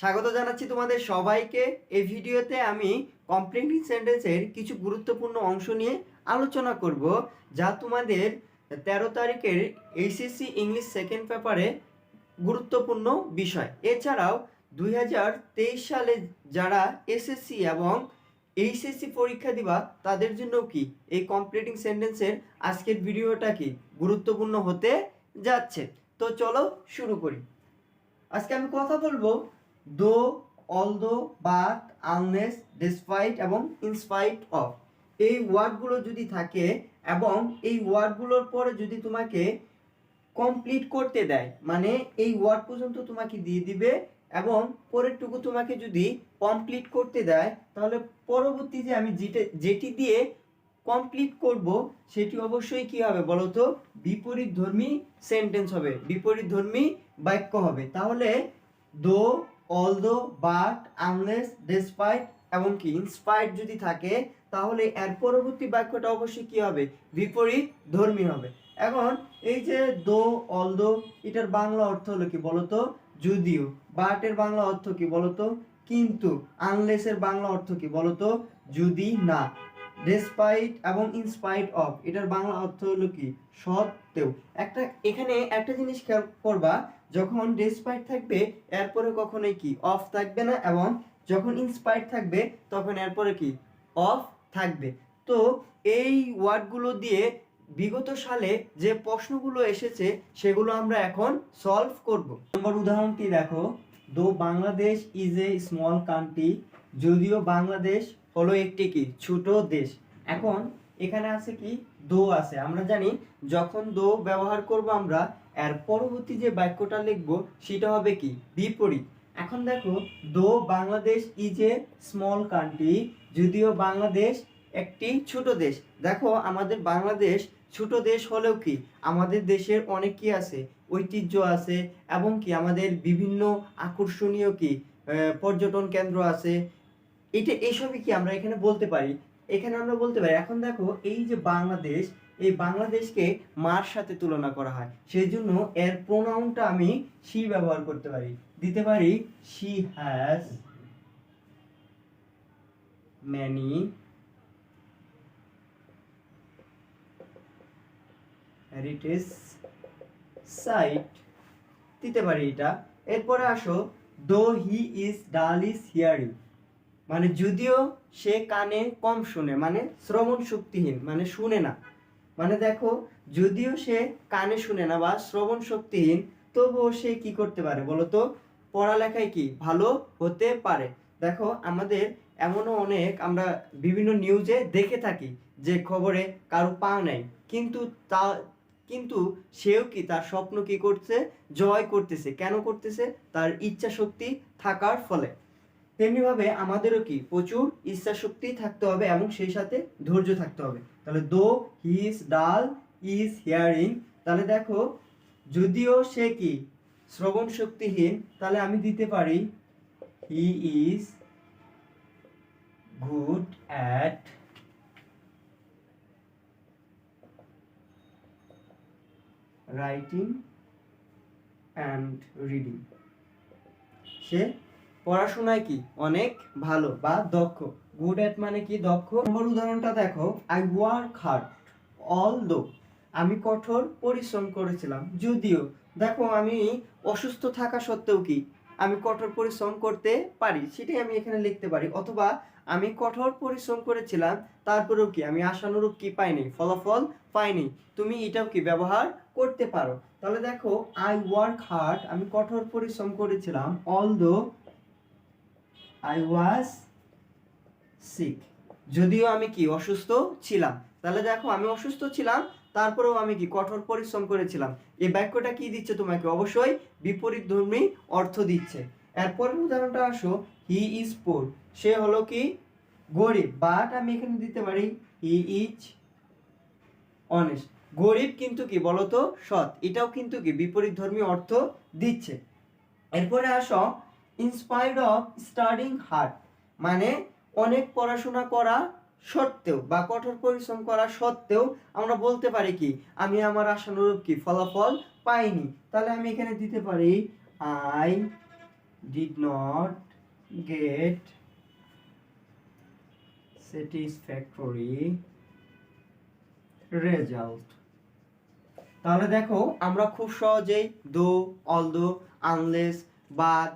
স্বাগত জানাচ্ছি তোমাদের সবাইকে। এই ভিডিওতে আমি কমপ্লিটিং সেন্টেন্সের কিছু গুরুত্বপূর্ণ অংশ নিয়ে আলোচনা করব, যা তোমাদের 13 তারিখের এইচএসসি ইংলিশ সেকেন্ড পেপারে গুরুত্বপূর্ণ বিষয়। এছাড়াও 2023 সালে যারা এসএসসি এবং এইচএসসি পরীক্ষা দিবা তাদের জন্য কি এই কমপ্লিটিং সেন্টেন্সের আজকের ভিডিওটা কি গুরুত্বপূর্ণ হতে যাচ্ছে। তো চলো শুরু করি। আজকে আমি কথা বলবো দো, অলদো, বাট, আনলেস, ডিসপাইট এবং ইনস্পাইট অফ। এই ওয়ার্ডগুলো যদি থাকে এবং এই ওয়ার্ডগুলোর পরে যদি তোমাকে কমপ্লিট করতে দেয়, মানে এই ওয়ার্ড পর্যন্ত তোমাকে দিয়ে দিবে এবং পরেরটুকু তোমাকে যদি কমপ্লিট করতে দেয়, তাহলে পরবর্তী যে আমি যেটি দিয়ে কমপ্লিট করব সেটি অবশ্যই কি হবে বলো তো? বিপরীতধর্মী সেন্টেন্স হবে, বিপরীতধর্মী বাক্য হবে। তাহলে দো, অলদো, বাট, আনলেস, ডিসপাইট এবং কি ইনস্পাইট যদি থাকে, তাহলে এর পরবর্তী বাক্যটা অবশ্যই কি হবে? বিপরীতধর্মী হবে। এখন এই যে দো, অলদো, এটার বাংলা অর্থ হলো কি বলতো? যদিও। বাটের বাংলা অর্থ কি বলতো? কিন্তু। আনলেসের বাংলা অর্থ কি বলতো? যদি না। ডেসপাইট এবং ইনস্পাইট অফ, এটার বাংলা অর্থ হলো কি? সত্ত্বেও। এখানে একটা জিনিস খেয়াল করবা, যখন ডেসপাইট থাকবে এরপরে কখনোই কি অফ থাকবে না, এবং যখন ইনস্পাইট থাকবে তখন এরপরে কি অফ থাকবে। তো এই ওয়ার্ডগুলো দিয়ে বিগত সালে যে প্রশ্নগুলো এসেছে সেগুলো আমরা এখন সলভ করব। নম্বর উদাহরণটি দেখো, দো Bangladesh is a small country, যদিও বাংলাদেশ হলো একটি কি ছোট দেশ। এখন এখানে আছে কি দো আছে, আমরা জানি যখন দো ব্যবহার করব আমরা এর পরবর্তী যে বাক্যটা লিখব সেটা হবে কি বিপরীত। এখন দেখো, দো Bangladesh is a small country, যদিও বাংলাদেশ একটি ছোট দেশ। দেখো আমাদের বাংলাদেশ ছোট দেশ হলেও কি আমাদের দেশের অনেক কি আছে, ঐতিহ্য আছে, এবং কি আমাদের বিভিন্ন আকর্ষণীয় কি পর্যটন কেন্দ্র আছে। এইসবই কি আমরা এখানে বলতে পারি, এখানে আমরা বলতে পারি। এখন দেখো এই যে বাংলাদেশ, এই বাংলাদেশকে মার সাথে তুলনা করা হয়, সেই জন্য এর প্রোনাউনটা আমি শি ব্যবহার করতে পারি, দিতে পারি she has many heritage site, দিতে পারি এটা। এরপরে আসো, though he is dull is hearing, মানে যদিও সে কানে কম শুনে, মানে শ্রবণ শক্তিহীন, মানে শুনে না। মানে দেখো, যদিও সে কানে শুনে না বা শ্রবণ শক্তিহীন, তবুও সে কি করতে পারে বলতো? পড়ালেখায় কি ভালো হতে পারে। দেখো আমাদের এমনও অনেক আমরা বিভিন্ন নিউজে দেখে থাকি যে খবরে কারো পা নেই, কিন্তু সেও কি তার স্বপ্ন কি করছে? জয় করতেছে। কেন করতেছে? তার ইচ্ছা শক্তি থাকার ফলে। তেমনিভাবে আমাদেরও কি প্রচুর ইচ্ছা শক্তি থাকতে হবে এবং সেই সাথে ধৈর্য থাকতে হবে। তাহলে দো হিজ ডাল ইজ হিয়ারিং, তাহলে দেখো যদিও সে কি শ্রবণ শক্তিহীন, তাহলে আমি দিতে পারি he is good at writing and reading, সে পড়াশোনায় কি অনেক ভালো বা দক্ষ। গুড অ্যাট মানে কি দক্ষ। নম্বর উদাহরণটা দেখো, আই ওয়ার্ক হার্ড অলদো, আমি কঠোর পরিশ্রম করেছিলাম যদিও। দেখো আমি অসুস্থ থাকা সত্ত্বেও কি আমি কঠোর পরিশ্রম করতে পারি, সেটাই আমি এখানে লিখতে পারি। অথবা আমি কঠোর পরিশ্রম করেছিলাম তারপরেও কি আমি আশানুরূপ কি পাইনি, ফলাফল পাইনি। তুমি এটাও কি ব্যবহার করতে পারো। তাহলে দেখো, আই ওয়ার্ক হার্ড, আমি কঠোর পরিশ্রম করেছিলাম, অলদো I was sick, যদিও আমি কি অসুস্থ ছিলাম। তাহলে দেখো আমি অসুস্থ ছিলাম তারপরেও আমি কি কঠোর পরিশ্রম করেছিলাম। এই বাক্যটা কি দিচ্ছে তোমাকে? অবশ্যই বিপরীতধর্মী অর্থ দিচ্ছে। এরপরের উদাহরণটা আসো, হি ইজ পোর, সে হলো কি গরিব, বাট আমি এখানে দিতে পারি হি ইজ অনেস্ট, গরিব কিন্তু কি বলতো সৎ। এটাও কিন্তু কি বিপরীতধর্মী অর্থ দিচ্ছে। এরপরে আসো, ইনস্পায়ার্ড অফ স্টাডিং হার্ড, মানে অনেক পড়াশোনা করা সত্ত্বেও বা কঠোর পরিশ্রম করা সত্ত্বেও আমরা বলতে পারি কি আমি আমার আশানুরূপ কি ফলাফল পাইনি। তাহলে আমি এখানে দিতে পারি I did not get satisfactory result। তাহলে দেখো আমরা খুব সহজেই though, although, unless, but,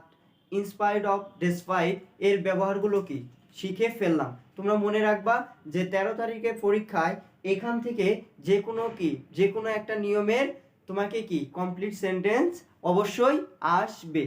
in spite of, despite এর ব্যবহারগুলো কি শিখে ফেললাম। তোমরা মনে রাখবা যে 13 তারিখের পরীক্ষায় এখান থেকে যে কোনো একটা নিয়মের তোমাকে কি কমপ্লিট সেন্টেন্স অবশ্যই আসবে।